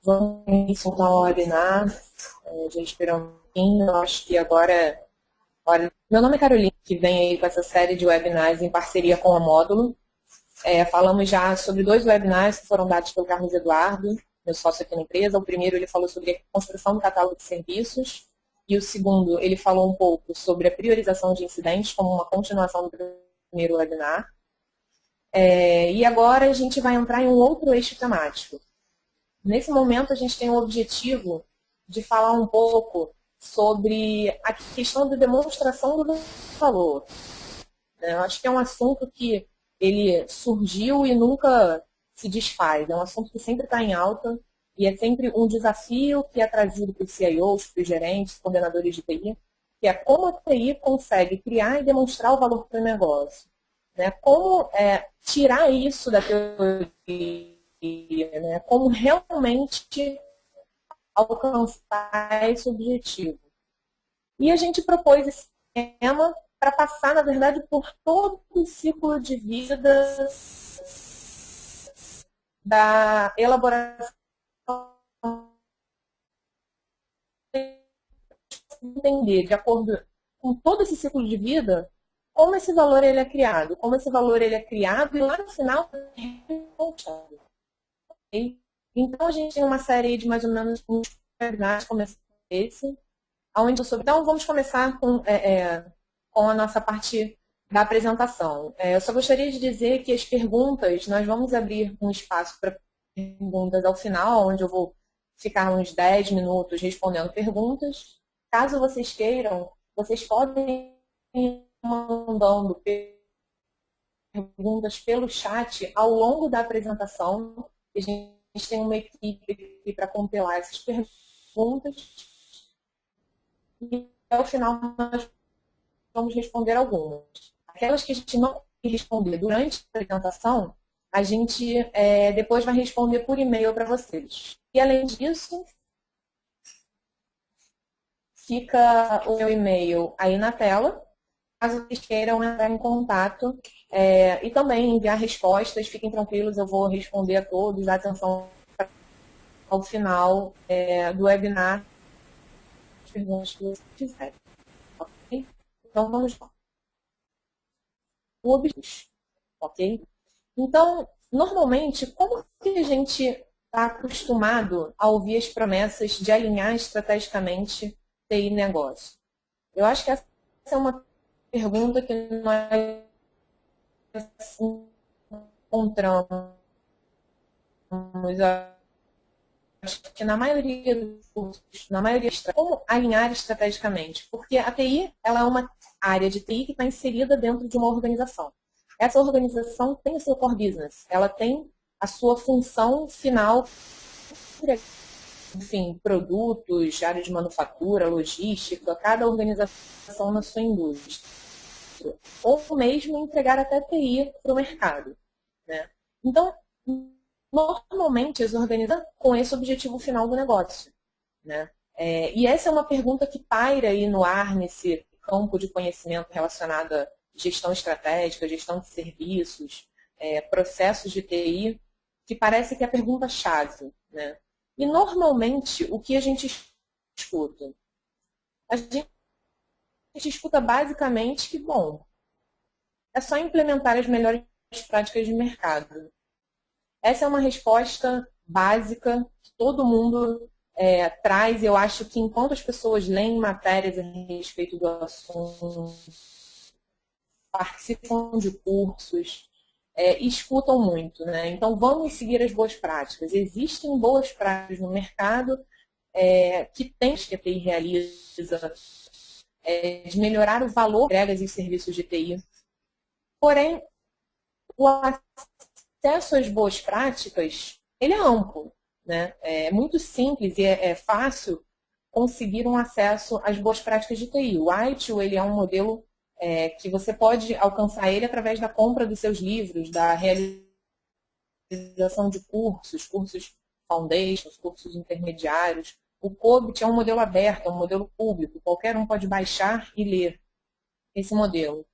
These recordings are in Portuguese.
Vamos soltar o webinar. Já esperamos um pouquinho. Eu acho que agora... Olha, meu nome é Carolina, que vem aí com essa série de webinars em parceria com a Módulo. Falamos já sobre 2 webinars que foram dados pelo Carlos Eduardo, meu sócio aqui na empresa. O primeiro ele falou sobre a construção do catálogo de serviços, e o segundo ele falou um pouco sobre a priorização de incidentes, como uma continuação do primeiro webinar. E agora a gente vai entrar em um outro eixo temático. Nesse momento a gente tem o objetivo de falar um pouco sobre a questão da demonstração do valor. Eu acho que é um assunto que ele surgiu e nunca se desfaz. É um assunto que sempre está em alta e é sempre um desafio que é trazido para os CIOs, para os gerentes, coordenadores de TI, que é como a TI consegue criar e demonstrar o valor para o negócio. Como tirar isso da teoria, como realmente alcançar esse objetivo. E a gente propôs esse tema para passar, na verdade, por todo o ciclo de vida da elaboração, entender, de acordo com todo esse ciclo de vida, como esse valor ele é criado, e lá no final é encontrado. Então a gente tem uma série de mais ou menos uns webinars, começando esse, onde eu soube. Então vamos começar com a nossa parte da apresentação. Eu só gostaria de dizer que as perguntas, nós vamos abrir um espaço para perguntas ao final, onde eu vou ficar uns 10 minutos respondendo perguntas. Caso vocês queiram, vocês podem ir mandando perguntas pelo chat ao longo da apresentação. A gente tem uma equipe aqui para compilar essas perguntas. E ao final nós vamos responder algumas. Aquelas que a gente não responder durante a apresentação, a gente depois vai responder por e-mail para vocês. E além disso, fica o meu e-mail aí na tela, caso vocês queiram entrar em contato e também enviar respostas, fiquem tranquilos, eu vou responder a todos, dar atenção ao final do webinar, as perguntas que vocês quiserem. Ok? Então, vamos lá. O objetivo, ok? Então, normalmente, como que a gente está acostumado a ouvir as promessas de alinhar estrategicamente TI e negócio? Eu acho que essa é uma pergunta que nós encontramos, acho que na maioria dos cursos, como alinhar estrategicamente? Porque a TI ela é uma área de TI que está inserida dentro de uma organização. Essa organização tem o seu core business, ela tem a sua função final, enfim, produtos, área de manufatura, logística, cada organização na sua indústria. Ou mesmo entregar até TI para o mercado. Então, normalmente as organizam com esse objetivo final do negócio. E essa é uma pergunta que paira aí no ar, nesse campo de conhecimento relacionado a gestão estratégica, gestão de serviços, processos de TI, que parece que é a pergunta-chave. E normalmente o que a gente escuta? A gente escuta basicamente que, bom, é só implementar as melhores práticas de mercado. Essa é uma resposta básica que todo mundo traz. Eu acho que enquanto as pessoas leem matérias a respeito do assunto, participam de cursos, escutam muito. Então, vamos seguir as boas práticas. Existem boas práticas no mercado que tem que a TI realiza, de melhorar o valor de entregas e serviços de TI. Porém, o acesso às boas práticas, ele é amplo. É muito simples e é fácil conseguir um acesso às boas práticas de TI. O ITIL, ele é um modelo que você pode alcançar ele através da compra dos seus livros, da realização de cursos foundations, cursos intermediários. O COBIT é um modelo aberto, é um modelo público, qualquer um pode baixar e ler esse modelo.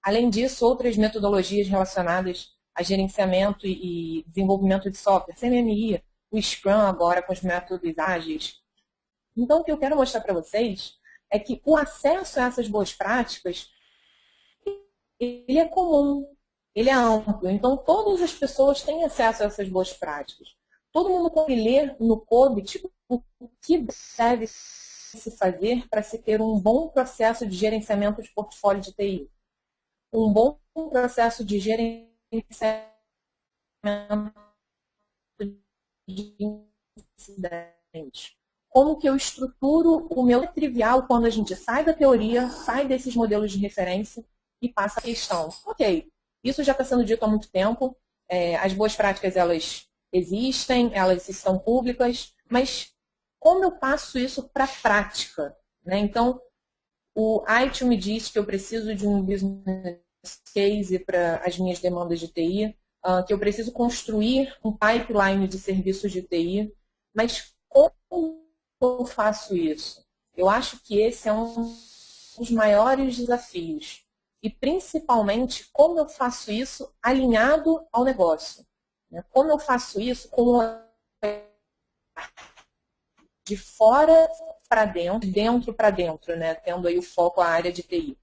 Além disso, outras metodologias relacionadas a gerenciamento e desenvolvimento de software, CMMI, o Scrum agora com os métodos ágeis. Então, o que eu quero mostrar para vocês é que o acesso a essas boas práticas, ele é comum, ele é amplo. Então, todas as pessoas têm acesso a essas boas práticas. Todo mundo pode ler no COBIT o que deve se fazer para se ter um bom processo de gerenciamento de portfólio de TI. Um bom processo de gerenciamento de incidentes. Como que eu estruturo o meu trivial quando a gente sai da teoria, sai desses modelos de referência e passa a questão. Ok, isso já está sendo dito há muito tempo, as boas práticas elas existem, elas estão públicas, mas como eu passo isso para a prática? Né? Então, o Aitio me diz que eu preciso de um business case para as minhas demandas de TI, que eu preciso construir um pipeline de serviços de TI, mas como eu faço isso? Eu acho que esse é um dos maiores desafios. E, principalmente, como eu faço isso alinhado ao negócio. Como eu faço isso com de fora para dentro, de dentro para dentro, né? Tendo aí o foco à área de TI.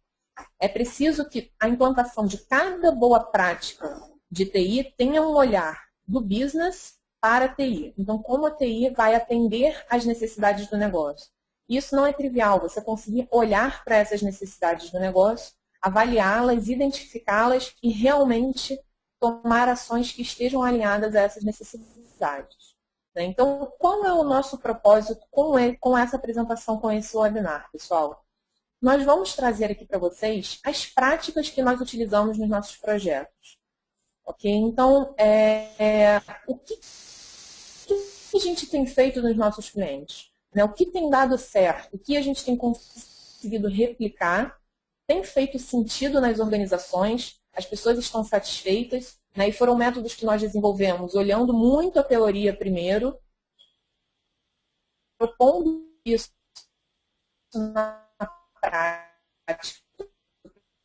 É preciso que a implantação de cada boa prática de TI tenha um olhar do business para a TI. Então, como a TI vai atender às necessidades do negócio. Isso não é trivial, você conseguir olhar para essas necessidades do negócio, avaliá-las, identificá-las e realmente tomar ações que estejam alinhadas a essas necessidades. Então, qual é o nosso propósito com essa apresentação, com esse webinar, pessoal? Nós vamos trazer aqui para vocês as práticas que nós utilizamos nos nossos projetos. Ok? Então, o que a gente tem feito nos nossos clientes? Né? O que tem dado certo? O que a gente tem conseguido replicar? Tem feito sentido nas organizações? As pessoas estão satisfeitas? Né? E foram métodos que nós desenvolvemos olhando muito a teoria primeiro, propondo isso na prática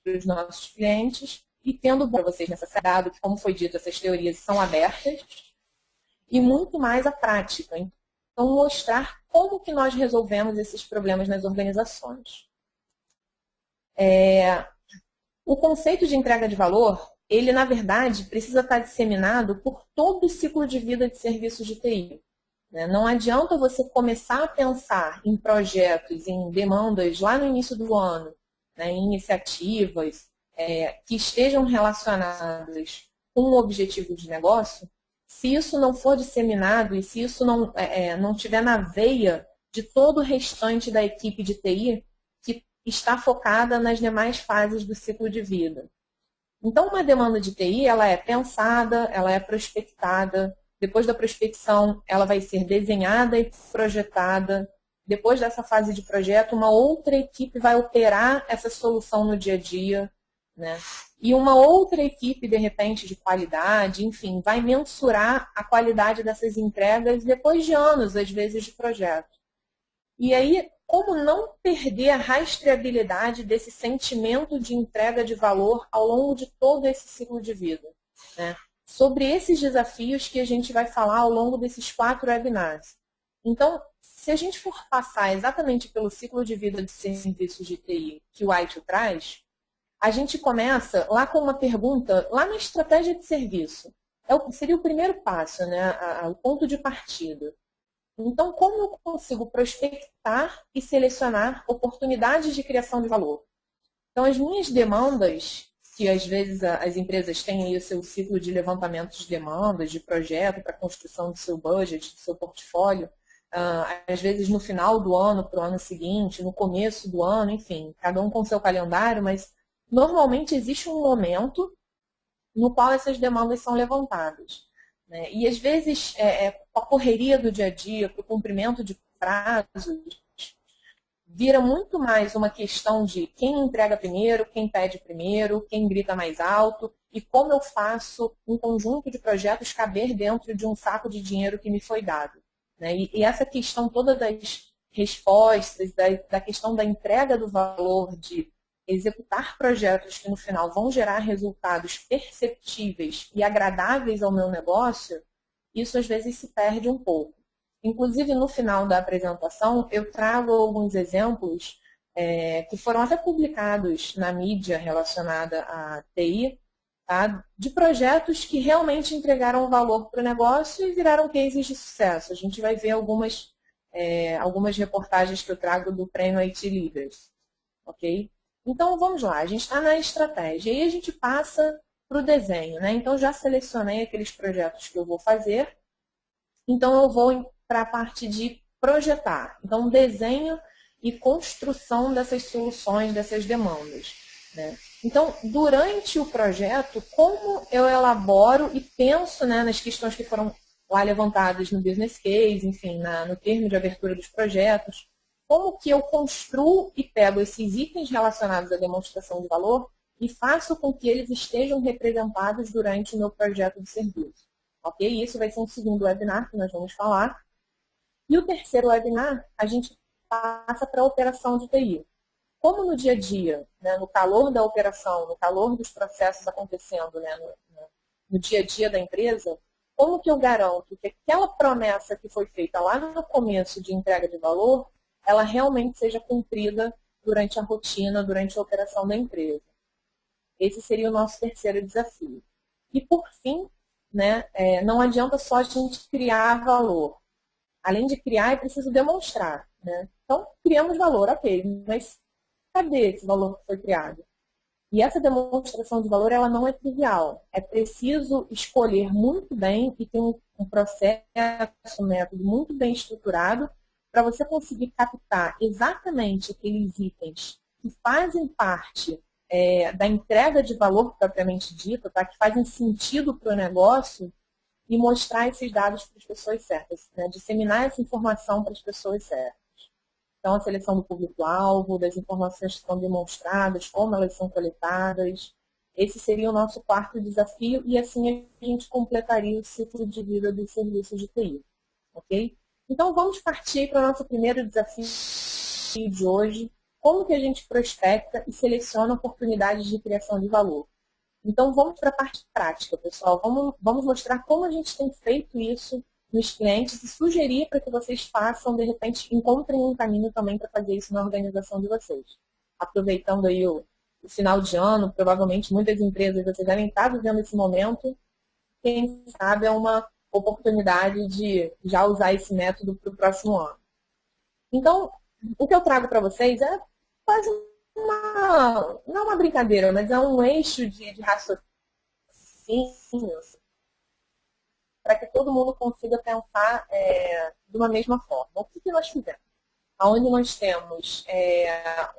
para os nossos clientes e tendo para vocês necessidade que, como foi dito, essas teorias são abertas e muito mais a prática. Então, mostrar como que nós resolvemos esses problemas nas organizações. O conceito de entrega de valor, ele, na verdade, precisa estar disseminado por todo o ciclo de vida de serviços de TI. Não adianta você começar a pensar em projetos, em demandas lá no início do ano, né, em iniciativas que estejam relacionadas com o objetivo de negócio, se isso não for disseminado e se isso não tiver na veia de todo o restante da equipe de TI que está focada nas demais fases do ciclo de vida. Então, uma demanda de TI, ela é pensada, ela é prospectada, depois da prospecção, ela vai ser desenhada e projetada. Depois dessa fase de projeto, uma outra equipe vai operar essa solução no dia a dia, né? E uma outra equipe, de repente, de qualidade, enfim, vai mensurar a qualidade dessas entregas depois de anos, às vezes, de projeto. E aí, como não perder a rastreabilidade desse sentimento de entrega de valor ao longo de todo esse ciclo de vida, né? Sobre esses desafios que a gente vai falar ao longo desses 4 webinars. Então, se a gente for passar exatamente pelo ciclo de vida de serviços de TI que o Aitio traz, a gente começa lá com uma pergunta, lá na estratégia de serviço. Seria o primeiro passo, né? O ponto de partida. Então, como eu consigo prospectar e selecionar oportunidades de criação de valor? Então, as minhas demandas, que às vezes as empresas têm aí o seu ciclo de levantamento de demandas, de projeto para a construção do seu budget, do seu portfólio, às vezes no final do ano para o ano seguinte, no começo do ano, enfim, cada um com seu calendário, mas normalmente existe um momento no qual essas demandas são levantadas. Né? E às vezes, a correria do dia a dia, para o cumprimento de prazos, vira muito mais uma questão de quem entrega primeiro, quem pede primeiro, quem grita mais alto e como eu faço um conjunto de projetos caber dentro de um saco de dinheiro que me foi dado. Né? E essa questão toda das respostas, da questão da entrega do valor, de executar projetos que no final vão gerar resultados perceptíveis e agradáveis ao meu negócio, isso às vezes se perde um pouco. Inclusive, no final da apresentação, eu trago alguns exemplos que foram até publicados na mídia relacionada à TI, tá? De projetos que realmente entregaram valor para o negócio e viraram cases de sucesso. A gente vai ver algumas reportagens que eu trago do Prêmio IT Leaders. Ok? Então, vamos lá. A gente está na estratégia. E aí a gente passa para o desenho, né? Então, já selecionei aqueles projetos que eu vou fazer. Então, eu vou para a parte de projetar. Então, desenho e construção dessas soluções, dessas demandas, né? Então, durante o projeto, como eu elaboro e penso, né, nas questões que foram lá levantadas no business case, enfim, no termo de abertura dos projetos, como que eu construo e pego esses itens relacionados à demonstração de valor e faço com que eles estejam representados durante o meu projeto de serviço. Ok? Isso vai ser um segundo webinar que nós vamos falar. E o terceiro webinar, a gente passa para a operação de TI. Como no dia a dia, né, no calor da operação, no calor dos processos acontecendo, né, no dia a dia da empresa, como que eu garanto que aquela promessa que foi feita lá no começo de entrega de valor, ela realmente seja cumprida durante a rotina, durante a operação da empresa? Esse seria o nosso terceiro desafio. E, por fim, né, não adianta só a gente criar valor. Além de criar, é preciso demonstrar, né? Então, criamos valor, ok, mas cadê esse valor que foi criado? E essa demonstração de valor, ela não é trivial. É preciso escolher muito bem e ter um processo, um método muito bem estruturado para você conseguir captar exatamente aqueles itens que fazem parte da entrega de valor propriamente dita, tá? Que fazem sentido para o negócio, e mostrar esses dados para as pessoas certas, né? Disseminar essa informação para as pessoas certas. Então, a seleção do público-alvo, das informações que são demonstradas, como elas são coletadas. Esse seria o nosso quarto desafio e assim a gente completaria o ciclo de vida dos serviços de TI. Ok? Então, vamos partir para o nosso primeiro desafio de hoje. Como que a gente prospecta e seleciona oportunidades de criação de valor? Então, vamos para a parte prática, pessoal. Vamos mostrar como a gente tem feito isso nos clientes e sugerir para que vocês façam, de repente, encontrem um caminho também para fazer isso na organização de vocês. Aproveitando aí o final de ano, provavelmente muitas empresas, vocês devem estar vivendo esse momento. Quem sabe é uma oportunidade de já usar esse método para o próximo ano. Então, o que eu trago para vocês é quase não uma brincadeira, mas é um eixo de raciocínio para que todo mundo consiga pensar de uma mesma forma. O que nós fizemos? Onde nós temos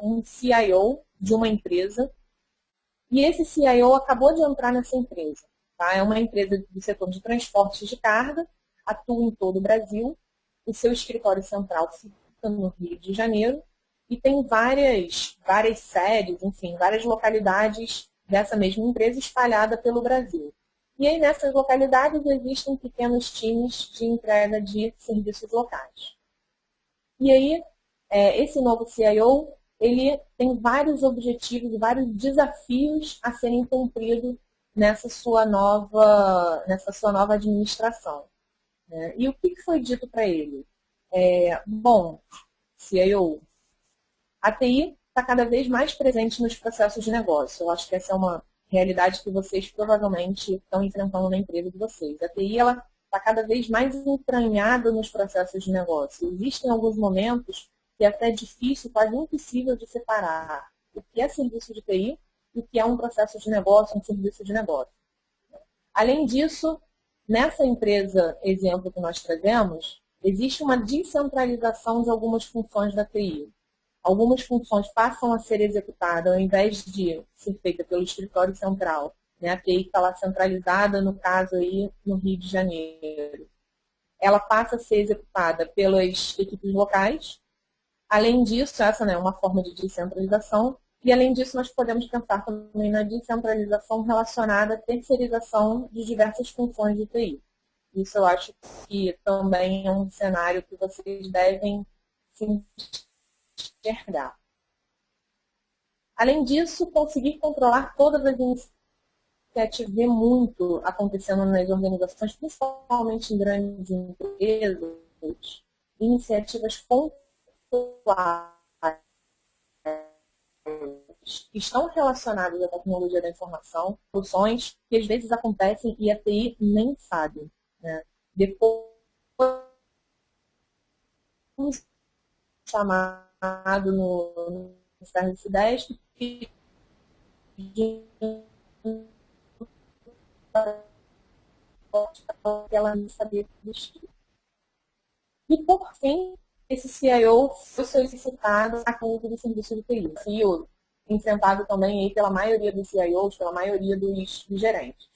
um CIO de uma empresa e esse CIO acabou de entrar nessa empresa. Tá? É uma empresa do setor de transportes de carga, atua em todo o Brasil, o seu escritório central fica no Rio de Janeiro, e tem várias sedes, enfim, várias localidades dessa mesma empresa espalhada pelo Brasil. E aí, nessas localidades, existem pequenos times de entrega de serviços locais. E aí, esse novo CIO, ele tem vários objetivos, vários desafios a serem cumpridos nessa sua nova administração. Né? E o que foi dito para ele? Bom, CIO, a TI está cada vez mais presente nos processos de negócio. Eu acho que essa é uma realidade que vocês provavelmente estão enfrentando na empresa de vocês. A TI está cada vez mais entranhada nos processos de negócio. Existem alguns momentos que é até difícil, quase impossível de separar o que é serviço de TI e o que é um processo de negócio, um serviço de negócio. Além disso, nessa empresa, exemplo que nós trazemos, existe uma descentralização de algumas funções da TI. Algumas funções passam a ser executadas, ao invés de ser feita pelo escritório central, né? A TI está lá centralizada, no caso aí, no Rio de Janeiro. Ela passa a ser executada pelas equipes locais. Além disso, essa é uma forma de descentralização. E, além disso, nós podemos pensar também na descentralização relacionada à terceirização de diversas funções de TI. Isso eu acho que também é um cenário que vocês devem se enxergar. Além disso, conseguir controlar todas as iniciativas, vê muito acontecendo nas organizações, principalmente em grandes empresas, iniciativas pontuais que estão relacionadas à tecnologia da informação, soluções que às vezes acontecem e a TI nem sabe. Né? Depois, um chamado no Serviço 10 que ela não sabia existir. E, por fim, esse CIO foi solicitado a conta do serviço de TI. CIO, enfrentado também aí pela maioria dos CIOs, pela maioria dos gerentes.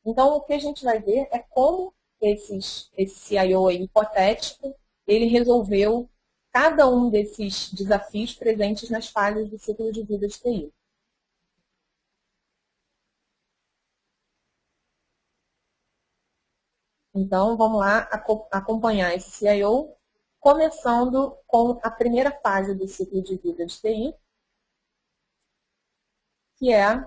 Então, o que a gente vai ver é como esse CIO aí, hipotético, ele resolveu cada um desses desafios presentes nas fases do ciclo de vida de TI. Então, vamos lá acompanhar esse CIO, começando com a primeira fase do ciclo de vida de TI, que é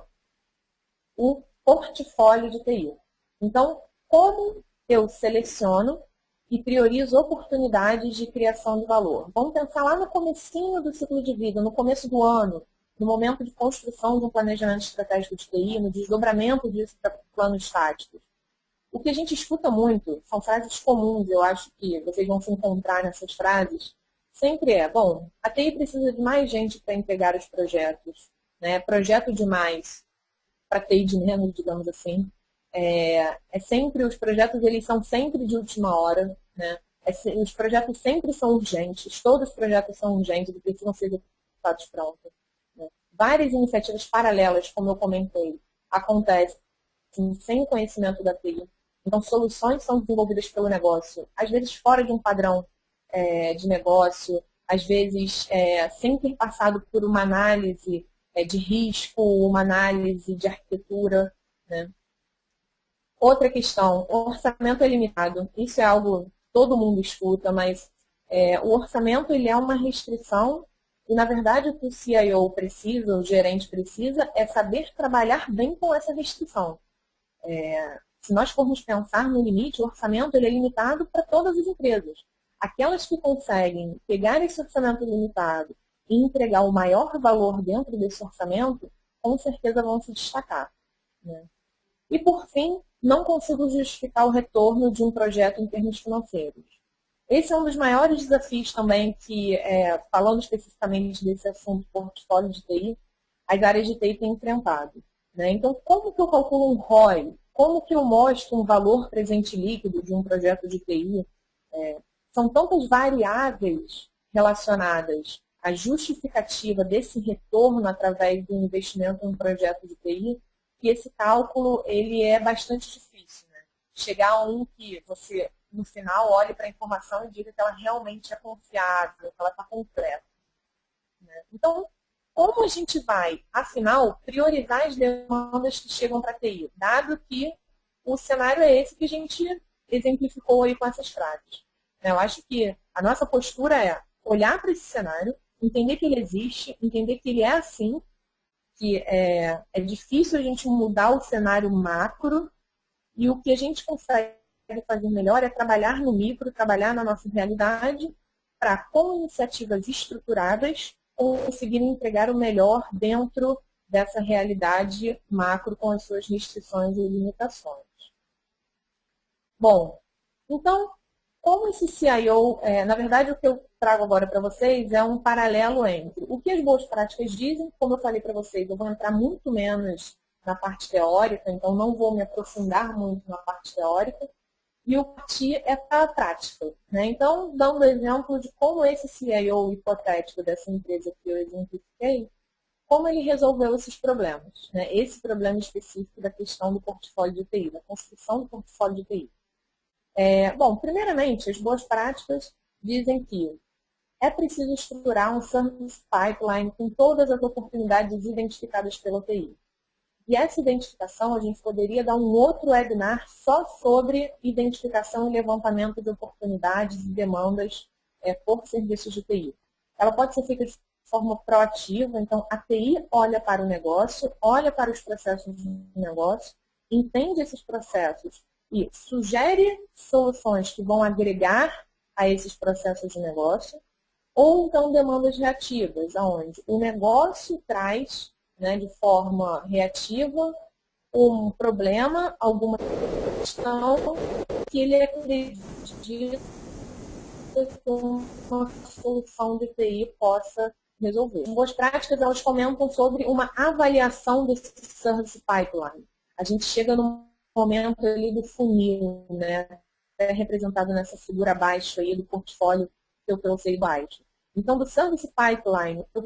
o portfólio de TI. Então, como eu seleciono e priorizo oportunidades de criação de valor? Vamos pensar lá no comecinho do ciclo de vida, no começo do ano, no momento de construção de um planejamento estratégico de TI, no desdobramento disso para planos táticos. O que a gente escuta muito são frases comuns, eu acho que vocês vão se encontrar nessas frases, sempre é, bom, a TI precisa de mais gente para entregar os projetos, né? Projeto demais para TI de menos, digamos assim. Sempre, os projetos eles são sempre de última hora, né? Os projetos sempre são urgentes, todos os projetos são urgentes e precisam ser executados pronto. Né? Várias iniciativas paralelas, como eu comentei, acontecem sem conhecimento da TI. Então, soluções são desenvolvidas pelo negócio, às vezes fora de um padrão de negócio, às vezes sem ter passado por uma análise de risco, uma análise de arquitetura. Né? Outra questão, o orçamento é limitado. Isso é algo que todo mundo escuta, mas o orçamento ele é uma restrição e, na verdade, o que o CIO precisa, o gerente precisa, é saber trabalhar bem com essa restrição. Se nós formos pensar no limite, o orçamento ele é limitado para todas as empresas. Aquelas que conseguem pegar esse orçamento limitado e entregar o maior valor dentro desse orçamento, com certeza vão se destacar. Né? E, por fim, não consigo justificar o retorno de um projeto em termos financeiros. Esse é um dos maiores desafios também que, falando especificamente desse assunto portfólio de TI, as áreas de TI têm enfrentado. Né? Então, como que eu calculo um ROI? Como que eu mostro um valor presente líquido de um projeto de TI? São tantas variáveis relacionadas à justificativa desse retorno através do investimento em um projeto de TI, que esse cálculo ele é bastante difícil. Né? Chegar a um que você, no final, olhe para a informação e diga que ela realmente é confiável, que ela está completa. Né? Então, como a gente vai, afinal, priorizar as demandas que chegam para a TI, dado que o cenário é esse que a gente exemplificou aí com essas frases. Eu acho que a nossa postura é olhar para esse cenário, entender que ele existe, entender que ele é assim, que é difícil a gente mudar o cenário macro e o que a gente consegue fazer melhor é trabalhar no micro, trabalhar na nossa realidade para, com iniciativas estruturadas, conseguir entregar o melhor dentro dessa realidade macro com as suas restrições e limitações. Bom, então, como esse CIO, na verdade o que eu trago agora para vocês é um paralelo entre o que as boas práticas dizem, como eu falei para vocês, eu vou entrar muito menos na parte teórica, então não vou me aprofundar muito na parte teórica, e o partir é para a prática. Né? Então, dando exemplo de como esse CIO hipotético dessa empresa que eu exemplifiquei, como ele resolveu esses problemas. Né? Esse problema específico da questão do portfólio de TI, da construção do portfólio de TI. Bom, primeiramente, as boas práticas dizem que é preciso estruturar um service pipeline com todas as oportunidades identificadas pela TI. E essa identificação, a gente poderia dar um outro webinar só sobre identificação e levantamento de oportunidades e demandas por serviços de TI. Ela pode ser feita de forma proativa. Então, a TI olha para o negócio, olha para os processos do negócio, entende esses processos e sugere soluções que vão agregar a esses processos de negócio, ou então demandas reativas, onde o negócio traz, né, de forma reativa um problema, alguma questão que ele acredita que uma solução de TI possa resolver. Em boas práticas, elas comentam sobre uma avaliação desse service pipeline. A gente chega no momento ali do funil, né? É representado nessa figura abaixo aí do portfólio que eu trouxe aí baixo. Então, do service pipeline, eu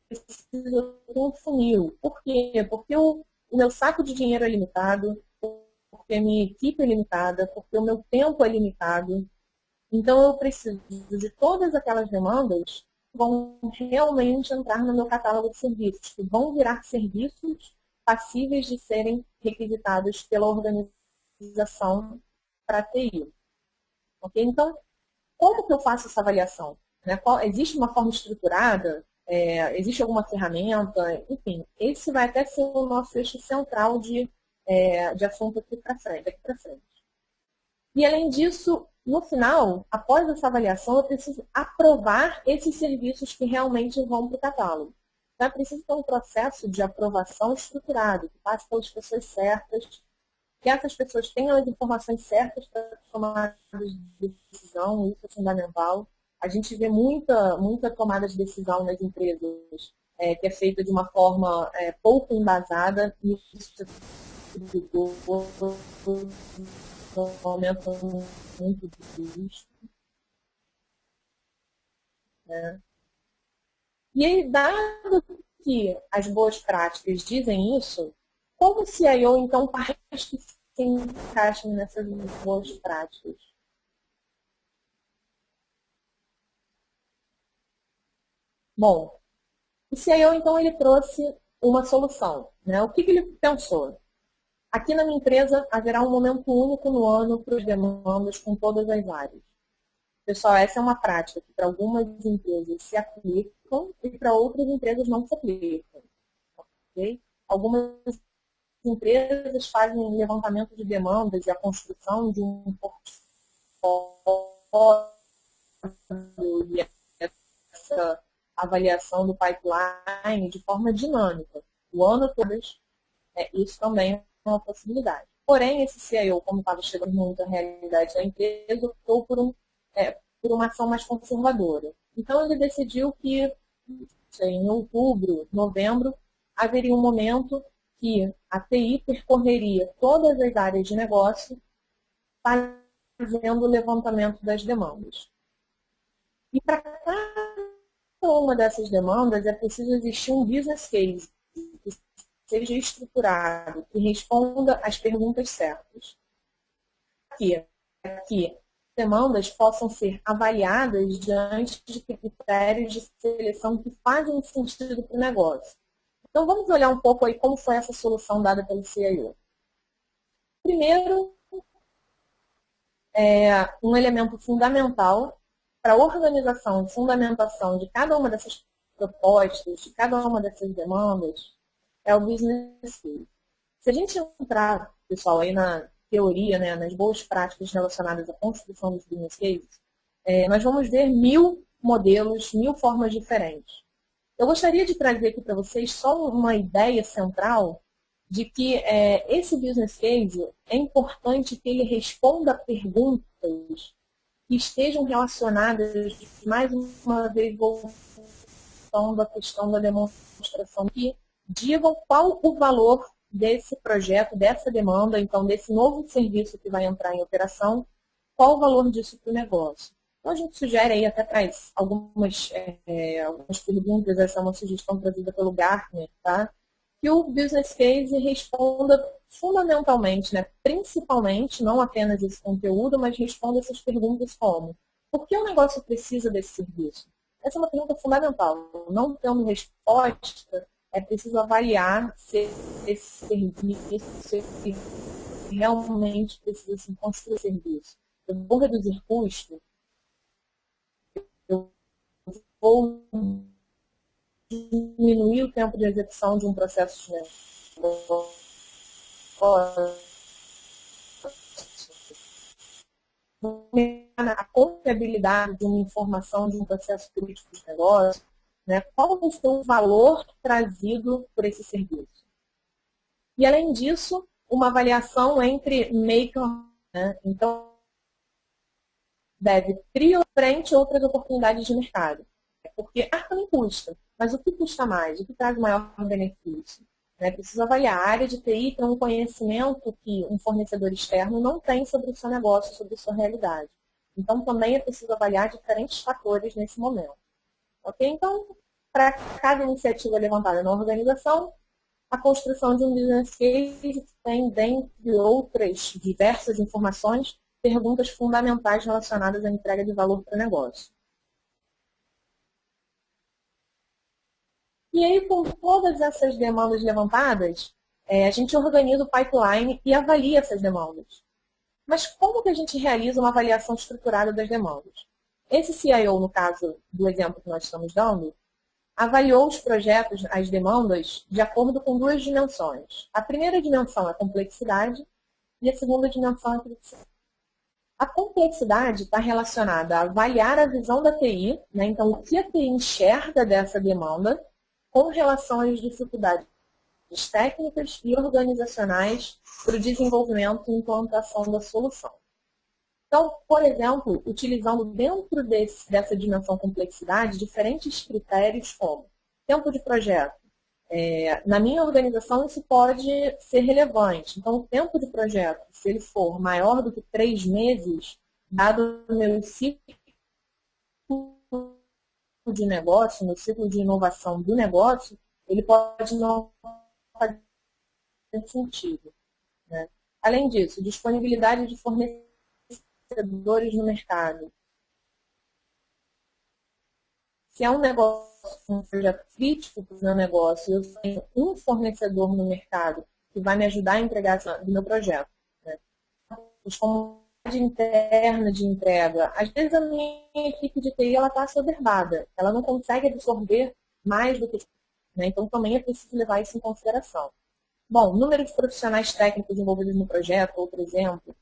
preciso de um funil. Por quê? Porque o meu saco de dinheiro é limitado, porque a minha equipe é limitada, porque o meu tempo é limitado. Então, eu preciso de todas aquelas demandas que vão realmente entrar no meu catálogo de serviços, que vão virar serviços passíveis de serem requisitados pela organização para a TI. Okay? Então, como que eu faço essa avaliação? Né? Existe uma forma estruturada? Existe alguma ferramenta? Enfim, esse vai até ser o nosso eixo central de assunto aqui para frente. E, além disso, no final, após essa avaliação, eu preciso aprovar esses serviços que realmente vão para o catálogo. Então, é preciso ter um processo de aprovação estruturado, que passe pelas pessoas certas, que essas pessoas tenham as informações certas para tomar de decisão, isso é fundamental. A gente vê muita tomada de decisão nas empresas que é feita de uma forma pouco embasada, e isso aumenta muito de risco. Né? E aí, dado que as boas práticas dizem isso, como o CIO, então, faz que se encaixe nessas boas práticas? Bom, o CIO, então, ele trouxe uma solução. Né? O que ele pensou? Aqui na minha empresa haverá um momento único no ano para as demandas com todas as áreas. Pessoal, essa é uma prática que para algumas empresas se aplicam e para outras empresas não se aplicam. Okay? Algumas empresas fazem levantamento de demandas e a construção de um portfólio e essa avaliação do pipeline de forma dinâmica. O ano todo, isso também é uma possibilidade. Porém, esse CIO, como estava chegando muito à realidade da empresa, optou por uma ação mais conservadora. Então, ele decidiu que em outubro, novembro, haveria um momento que a TI percorreria todas as áreas de negócio fazendo o levantamento das demandas. E para cada uma dessas demandas é preciso existir um business case que seja estruturado, que responda às perguntas certas. Que demandas possam ser avaliadas diante de critérios de seleção que fazem sentido para o negócio. Então, vamos olhar um pouco aí como foi essa solução dada pelo CIO. Primeiro, um elemento fundamental para a organização e fundamentação de cada uma dessas propostas, de cada uma dessas demandas, é o business case. Se a gente entrar, pessoal, aí na teoria, né, nas boas práticas relacionadas à construção dos business cases, nós vamos ver 1000 modelos, 1000 formas diferentes. Eu gostaria de trazer aqui para vocês só uma ideia central de que esse business case é importante que ele responda a perguntas que estejam relacionadas, mais uma vez, voltando à questão da demonstração, que digam qual o valor desse projeto, dessa demanda, então desse novo serviço que vai entrar em operação, qual o valor disso para o negócio. Então a gente sugere aí, até traz algumas perguntas, essa é uma sugestão trazida pelo Gartner, tá? Que o business case responda fundamentalmente, né, principalmente, não apenas esse conteúdo, mas responda essas perguntas como: por que o negócio precisa desse serviço? Essa é uma pergunta fundamental. Não tendo resposta, é preciso avaliar se esse serviço realmente precisa se construir serviço. Eu vou reduzir custo, eu vou diminuir o tempo de execução de um processo de negócio, a confiabilidade de uma informação de um processo crítico de negócio, né? Qual vai ser o valor trazido por esse serviço? E, além disso, uma avaliação entre make or, né? Então, deve criar frente a outras oportunidades de mercado. Porque também custa, mas o que custa mais? O que traz maior benefício? Precisa avaliar. A área de TI tem um conhecimento que um fornecedor externo não tem sobre o seu negócio, sobre a sua realidade. Então, também é preciso avaliar diferentes fatores nesse momento. Ok? Então, para cada iniciativa levantada na organização, a construção de um business case tem, dentre outras diversas informações, perguntas fundamentais relacionadas à entrega de valor para o negócio. E aí, com todas essas demandas levantadas, a gente organiza o pipeline e avalia essas demandas. Mas como que a gente realiza uma avaliação estruturada das demandas? Esse CIO, no caso do exemplo que nós estamos dando, avaliou os projetos, as demandas, de acordo com duas dimensões. A primeira dimensão é a complexidade e a segunda dimensão é a criticidade. A complexidade está relacionada a avaliar a visão da TI, né? Então, o que a TI enxerga dessa demanda, com relação às dificuldades técnicas e organizacionais para o desenvolvimento e implantação da solução. Então, por exemplo, utilizando dentro dessa dimensão complexidade, diferentes critérios como tempo de projeto. Na minha organização, isso pode ser relevante. Então, o tempo de projeto, se ele for maior do que 3 meses, dado o meu ciclo de negócio, no ciclo de inovação do negócio, ele pode não fazer sentido. Né? Além disso, disponibilidade de fornecedores no mercado. Se é um negócio, um projeto crítico para o meu negócio, eu tenho um fornecedor no mercado que vai me ajudar a entregar do meu projeto. Né? De interna de entrega. Às vezes a minha equipe de TI está assoberbada, ela não consegue absorver mais do que... Né? Então também é preciso levar isso em consideração. Bom, número de profissionais técnicos envolvidos no projeto, outro exemplo,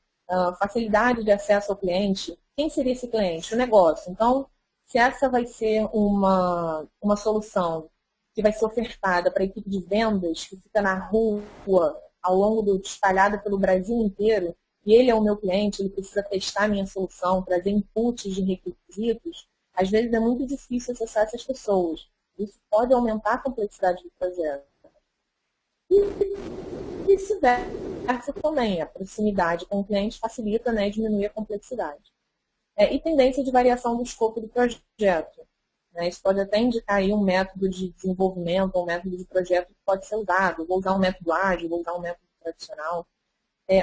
facilidade de acesso ao cliente. Quem seria esse cliente? O negócio. Então, se essa vai ser uma solução que vai ser ofertada para a equipe de vendas, que fica na rua, ao longo espalhada pelo Brasil inteiro, e ele é o meu cliente, ele precisa testar a minha solução, trazer inputs de requisitos, às vezes é muito difícil acessar essas pessoas. Isso pode aumentar a complexidade do projeto. E vice-versa também, a proximidade com o cliente facilita, né, diminuir a complexidade. E tendência de variação do escopo do projeto. Né? Isso pode até indicar aí um método de desenvolvimento, um método de projeto que pode ser usado. Vou usar um método ágil, vou usar um método tradicional.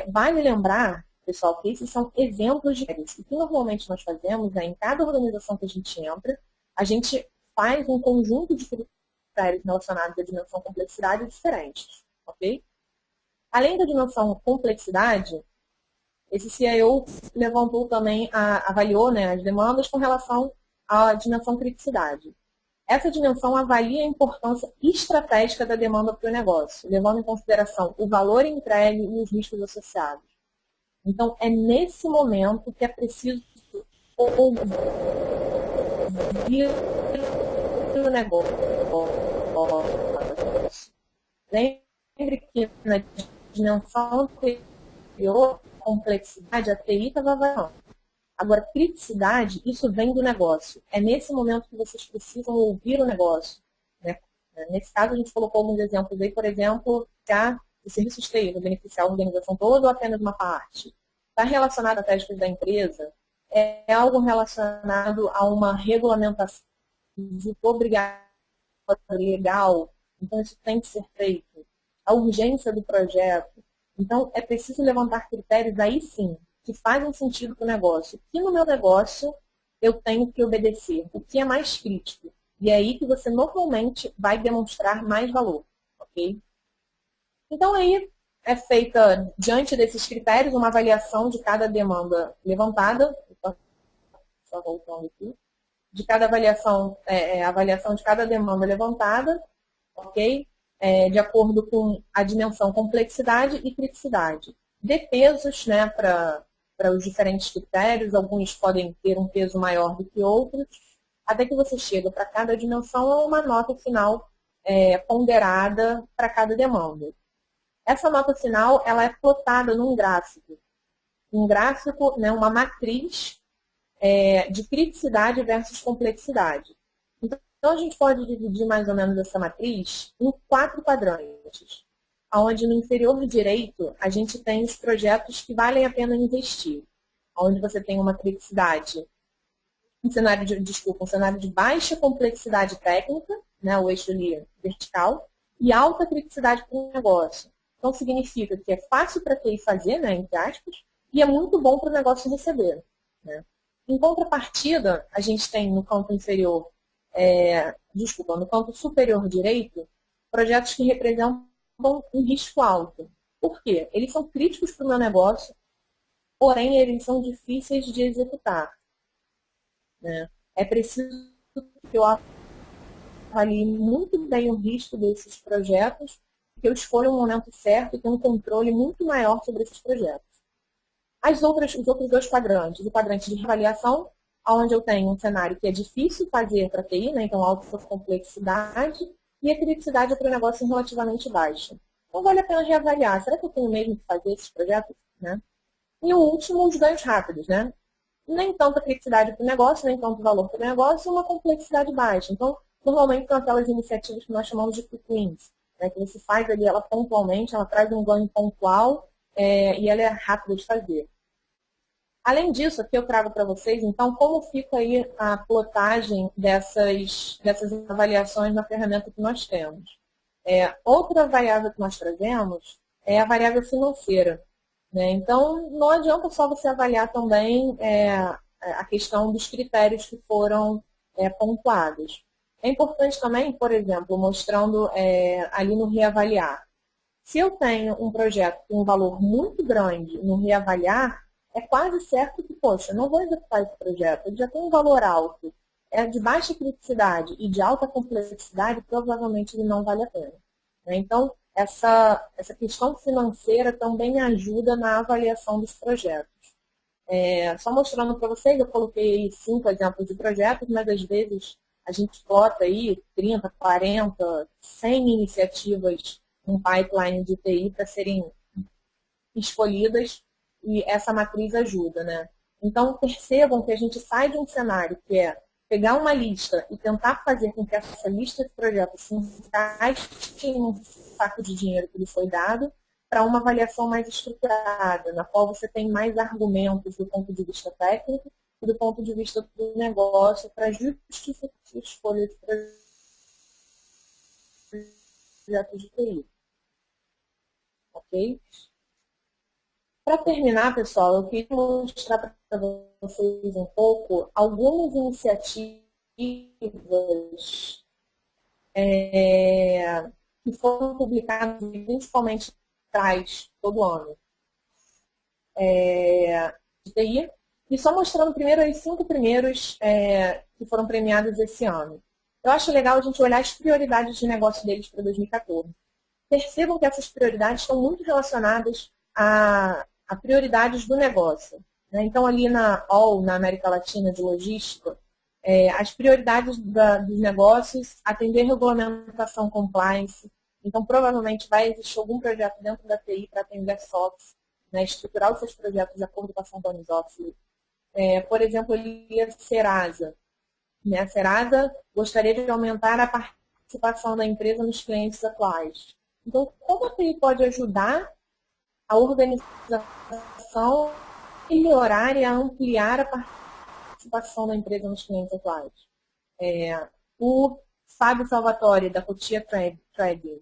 Vale lembrar, pessoal, que esses são exemplos de critérios. O que normalmente nós fazemos é, em cada organização que a gente entra, a gente faz um conjunto de critérios relacionados à dimensão complexidade diferentes. Ok? Além da dimensão complexidade, esse CIO levantou também, avaliou, né, as demandas com relação à dimensão criticidade. Essa dimensão avalia a importância estratégica da demanda para o negócio, levando em consideração o valor entregue e os riscos associados. Então, é nesse momento que é preciso ouvir o negócio. Lembre que na dimensão anterior, complexidade, a TI estava avaliando. Agora, criticidade, isso vem do negócio. É nesse momento que vocês precisam ouvir o negócio. Né? Nesse caso, a gente colocou alguns exemplos aí, por exemplo, o serviço esteja beneficiar a organização toda ou apenas uma parte. Está relacionado a tasks da empresa, é algo relacionado a uma regulamentação obrigatória legal, então isso tem que ser feito. A urgência do projeto. Então, é preciso levantar critérios aí sim, que fazem sentido para o negócio. O que no meu negócio eu tenho que obedecer? O que é mais crítico? E é aí que você normalmente vai demonstrar mais valor. Ok? Então, aí é feita, diante desses critérios, uma avaliação de cada demanda levantada. Só voltando aqui. de cada avaliação, avaliação de cada demanda levantada, ok? De acordo com a dimensão complexidade e criticidade. Dê pesos, né, para os diferentes critérios, alguns podem ter um peso maior do que outros, até que você chega para cada dimensão a uma nota final ponderada para cada demanda. Essa nota final ela é plotada num gráfico. Um gráfico, né, uma matriz de criticidade versus complexidade. Então, a gente pode dividir mais ou menos essa matriz em 4 quadrantes, onde no inferior direito a gente tem os projetos que valem a pena investir, onde você tem uma criticidade, um cenário de baixa complexidade técnica, né, o eixo ali vertical, e alta criticidade para o negócio. Então, significa que é fácil para TI fazer, né, entre aspas, e é muito bom para o negócio receber. Né? Em contrapartida, a gente tem no campo inferior, no campo superior direito, projetos que representam um risco alto. Por quê? Eles são críticos para o meu negócio, porém eles são difíceis de executar. Né? É preciso que eu avalie muito bem o risco desses projetos, que eu escolha o momento certo e tenha um controle muito maior sobre esses projetos. Os outros 2 quadrantes, o quadrante de reavaliação, onde eu tenho um cenário que é difícil fazer para TI, né? Então alta complexidade, e a criticidade para o negócio relativamente baixa. Então vale a pena reavaliar. Será que eu tenho mesmo que fazer esses projetos? Né? E o último, os ganhos rápidos. Né? Nem tanta criticidade para o negócio, nem tanto valor para o negócio, e uma complexidade baixa. Então, normalmente são aquelas iniciativas que nós chamamos de quick wins, né? Que você faz ali ela pontualmente, ela traz um ganho pontual e ela é rápida de fazer. Além disso, aqui eu trago para vocês, então, como fica aí a plotagem dessas avaliações na ferramenta que nós temos. Outra variável que nós trazemos é a variável financeira. Né? Então, não adianta só você avaliar também a questão dos critérios que foram pontuados. É importante também, por exemplo, mostrando ali no reavaliar. Se eu tenho um projeto com um valor muito grande no reavaliar, é quase certo que, poxa, não vou executar esse projeto, ele já tem um valor alto, é de baixa criticidade e de alta complexidade, provavelmente ele não vale a pena. Então, essa questão financeira também ajuda na avaliação dos projetos. Só mostrando para vocês, eu coloquei 5 exemplos de projetos, mas às vezes a gente plota aí 30, 40, 100 iniciativas um pipeline de TI para serem escolhidas e essa matriz ajuda, né? Então, percebam que a gente sai de um cenário que é pegar uma lista e tentar fazer com que essa lista de projetos se encaixe em um saco de dinheiro que lhe foi dado para uma avaliação mais estruturada, na qual você tem mais argumentos do ponto de vista técnico e do ponto de vista do negócio para justificar a escolha de projetos de TI. Ok? Para terminar, pessoal, eu queria mostrar para vocês um pouco algumas iniciativas que foram publicadas principalmente atrás, todo ano, de TI, e só mostrando primeiro os 5 primeiros que foram premiados esse ano. Eu acho legal a gente olhar as prioridades de negócio deles para 2014. Percebam que essas prioridades estão muito relacionadas a prioridades do negócio. Né? Então, ali na América Latina de logística, as prioridades dos negócios, atender regulamentação compliance. Então, provavelmente vai existir algum projeto dentro da TI para atender SOX, né? Estruturar os seus projetos de acordo com a São Bonizófilo. Por exemplo, ali a Serasa. Né? A Serasa gostaria de aumentar a participação da empresa nos clientes atuais. Então, como a TI pode ajudar a organização e melhorar e a ampliar a participação da empresa nos clientes atuais? O Fábio Salvatore, da Cotia Trading,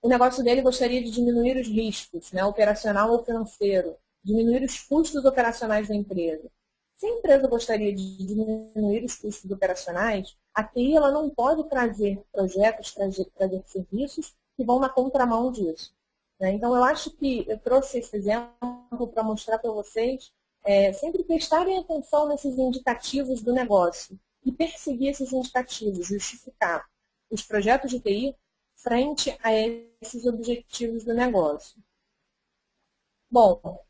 o negócio dele gostaria de diminuir os riscos, né, operacional ou financeiro, diminuir os custos operacionais da empresa. Se a empresa gostaria de diminuir os custos operacionais, a TI ela não pode trazer projetos, trazer serviços que vão na contramão disso. Né? Então, eu acho que eu trouxe esse exemplo para mostrar para vocês sempre prestarem atenção nesses indicativos do negócio e perseguir esses indicativos, justificar os projetos de TI frente a esses objetivos do negócio. Bom,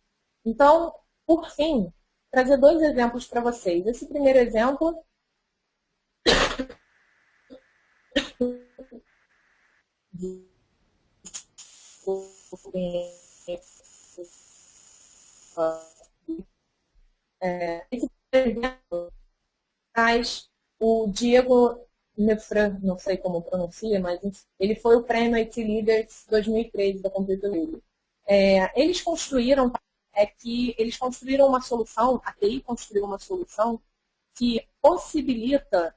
então, por fim, trazer 2 exemplos para vocês. Esse primeiro exemplo esse exemplo traz o Diego Nefran, não sei como pronuncia, mas ele foi o prêmio IT Leaders 2013 da Computer League. Eles construíram uma solução, a TI construiu uma solução que possibilita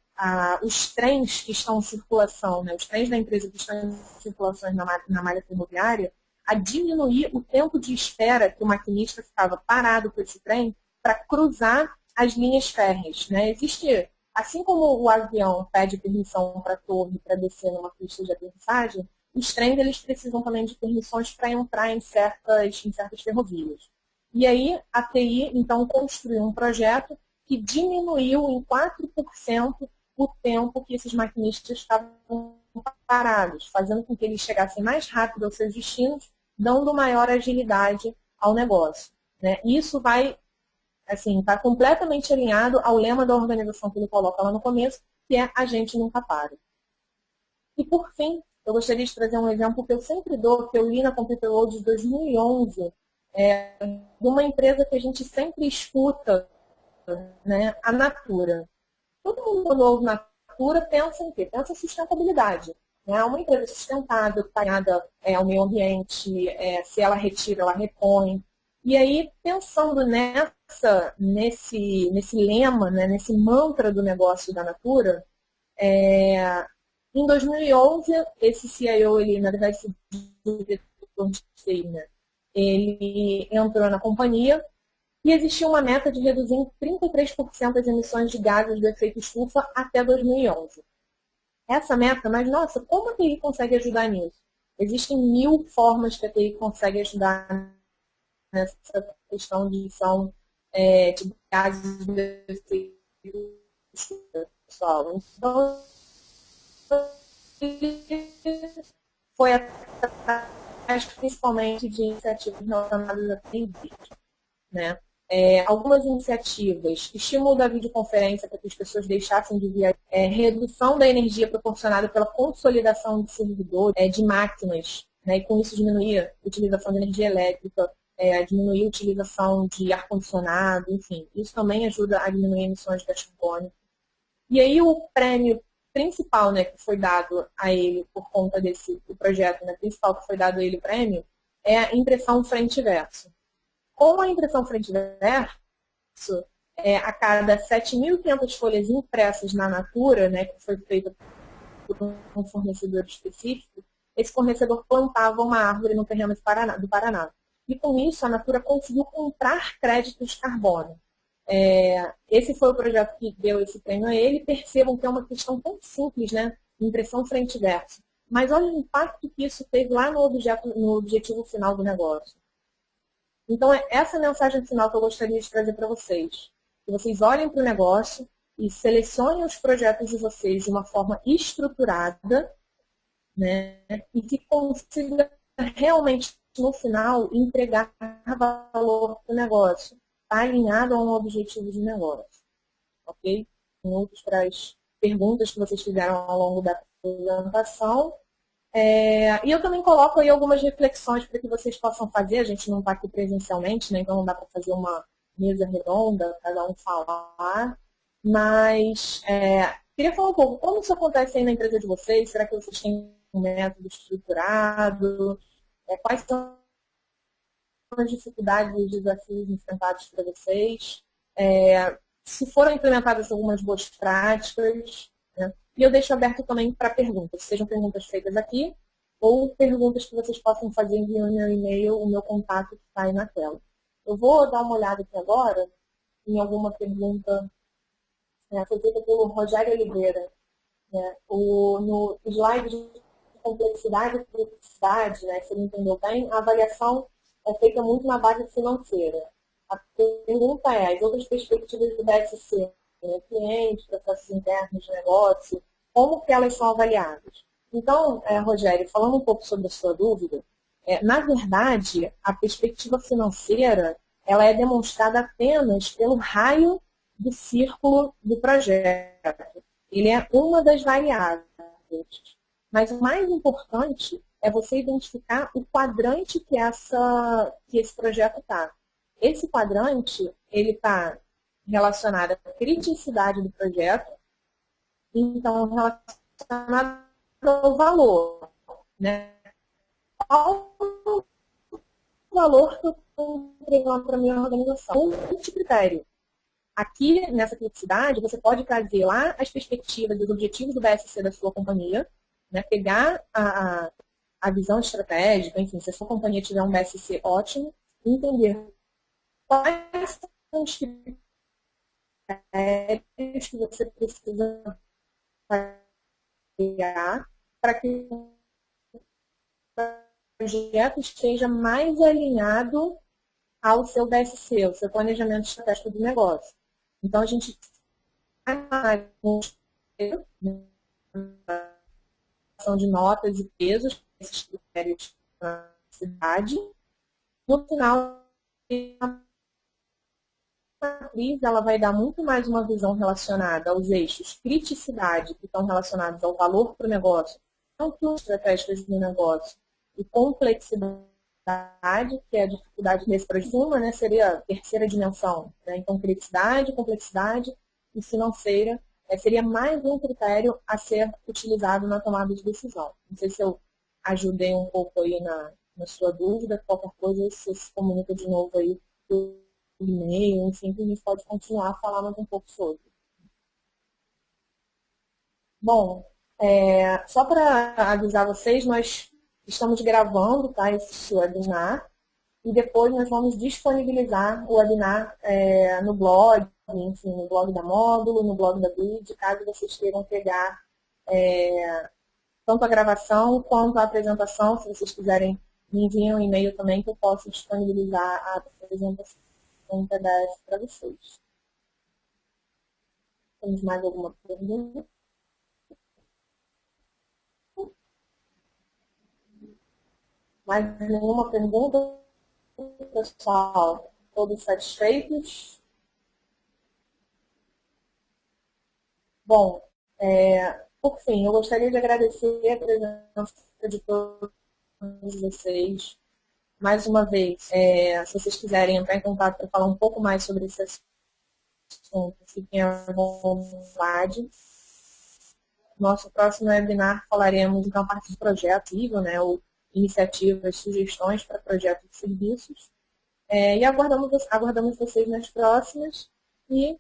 os trens que estão em circulação, né, os trens da empresa que estão em circulação na malha ferroviária, a diminuir o tempo de espera que o maquinista ficava parado com esse trem para cruzar as linhas férreas. Né? Existe, assim como o avião pede permissão para a torre para descer numa pista de aterrissagem, os trens eles precisam também de permissões para entrar em certas ferrovias. E aí a TI, então, construiu um projeto que diminuiu em 4% o tempo que esses maquinistas estavam parados, fazendo com que eles chegassem mais rápido aos seus destinos, dando maior agilidade ao negócio. Né? Isso vai, assim, está completamente alinhado ao lema da organização que ele coloca lá no começo, que é a gente nunca para. E por fim, eu gostaria de trazer um exemplo que eu sempre dou, que eu li na Computer World de 2011, de uma empresa que a gente sempre escuta, né, a Natura. Todo mundo quando ouve Natura pensa em quê? Pensa em sustentabilidade. Né? Uma empresa sustentável, que está ligada ao meio ambiente, se ela retira, ela repõe. E aí, pensando nesse lema, né, nesse mantra do negócio da Natura, em 2011, esse CIO, ele, na verdade, esse diretor de TI, né, ele entrou na companhia e existia uma meta de reduzir em 33% as emissões de gases do efeito estufa até 2011. Essa meta, mas nossa, como a TI consegue ajudar nisso? Existem 1000 formas que a TI consegue ajudar nessa questão de emissão de gases do efeito estufa, pessoal. Então, foi atrás principalmente de iniciativas relacionadas a TI, né? Algumas iniciativas, estímulo da videoconferência para que as pessoas deixassem de viajar, redução da energia proporcionada pela consolidação de servidores, de máquinas, né? E com isso diminuir a utilização de energia elétrica, diminuir a utilização de ar-condicionado, enfim. Isso também ajuda a diminuir emissões de gás carbônico. E aí o prêmio principal, né, que foi dado a ele por conta do projeto, né, principal que foi dado a ele o prêmio, é a impressão frente e verso. Com a impressão frente e verso, a cada 7.500 folhas impressas na Natura, né, que foi feita por um fornecedor específico, esse fornecedor plantava uma árvore no terreno do Paraná. E com isso, a Natura conseguiu comprar créditos de carbono. Esse foi o projeto que deu esse prêmio a ele. Percebam que é uma questão tão simples, né? Impressão frente e verso. Mas olha o impacto que isso teve lá no objetivo final do negócio. Então, é essa mensagem final que eu gostaria de trazer para vocês. Que vocês olhem para o negócio e selecionem os projetos de vocês de uma forma estruturada, né? E que consiga realmente, no final, entregar valor para o negócio. Está alinhado a um objetivo de negócio. Ok? Minutos para as perguntas que vocês fizeram ao longo da apresentação. E eu também coloco aí algumas reflexões para que vocês possam fazer. A gente não está aqui presencialmente, né? Então não dá para fazer uma mesa redonda, cada um falar. Mas queria falar um pouco, como isso acontece aí na empresa de vocês? Será que vocês têm um método estruturado? Quais são as dificuldades e os desafios enfrentados para vocês? Se foram implementadas algumas boas práticas, né? E eu deixo aberto também para perguntas, sejam perguntas feitas aqui ou perguntas que vocês possam fazer enviando meu e-mail, o meu contato que está aí na tela. Eu vou dar uma olhada aqui agora em alguma pergunta foi feita pelo Rogério Oliveira. Né? No slide de complexidade e complexidade, né, se ele entendeu bem, a avaliação é feita muito na base financeira. A pergunta é, as outras perspectivas do BSC, né, clientes, processos internos de negócio, como que elas são avaliadas? Então, Rogério, falando um pouco sobre a sua dúvida, na verdade, a perspectiva financeira ela é demonstrada apenas pelo raio do círculo do projeto. Ele é uma das variáveis. Mas o mais importante é você identificar o quadrante que esse projeto está. Esse quadrante ele está relacionado à criticidade do projeto, então relacionado ao valor. Né? Qual o valor que eu estou entregando para a minha organização? Esse critério. Aqui, nessa criticidade, você pode trazer lá as perspectivas e os objetivos do BSC da sua companhia, né? Pegar a visão estratégica, enfim, se a sua companhia tiver um BSC ótimo, entender quais são os critérios que você precisa criar para que o projeto esteja mais alinhado ao seu BSC, ao seu planejamento estratégico do negócio. Então, a gente de notas e pesos, esses critérios na cidade. No final, a matriz ela vai dar muito mais uma visão relacionada aos eixos criticidade, que estão relacionados ao valor para o negócio, tanto estratégicas do negócio, e complexidade, que é a dificuldade nesse projeto, né, seria a terceira dimensão. Né? Então, criticidade, complexidade e financeira seria mais um critério a ser utilizado na tomada de decisão. Não sei se eu ajudei um pouco aí na sua dúvida, qualquer coisa você se comunica de novo aí por e-mail, enfim, que a gente pode continuar a falar mais um pouco sobre. Bom, só para avisar vocês, nós estamos gravando, tá, esse webinar e depois nós vamos disponibilizar o webinar no blog, enfim, no blog da Módulo, no blog da Grid, caso vocês queiram pegar tanto a gravação quanto a apresentação, se vocês quiserem me enviem um e-mail também que eu posso disponibilizar a apresentação em PDF para vocês. Temos mais alguma pergunta? Mais nenhuma pergunta, pessoal? Todos satisfeitos? Bom, por fim, eu gostaria de agradecer a presença de todos vocês. Mais uma vez, se vocês quiserem entrar em contato para falar um pouco mais sobre esse assunto, fiquem à vontade. Nosso próximo webinar falaremos, então, a parte de projeto, né, ou iniciativas, sugestões para projetos e serviços. E aguardamos vocês nas próximas e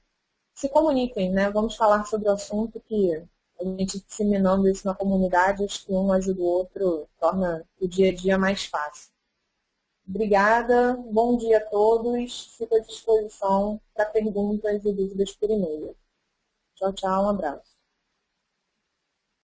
se comuniquem, né? Vamos falar sobre o assunto que a gente disseminando isso na comunidade, acho que um ajuda o outro, torna o dia a dia mais fácil. Obrigada, bom dia a todos, fico à disposição para perguntas e dúvidas por e-mail. Tchau, tchau, um abraço.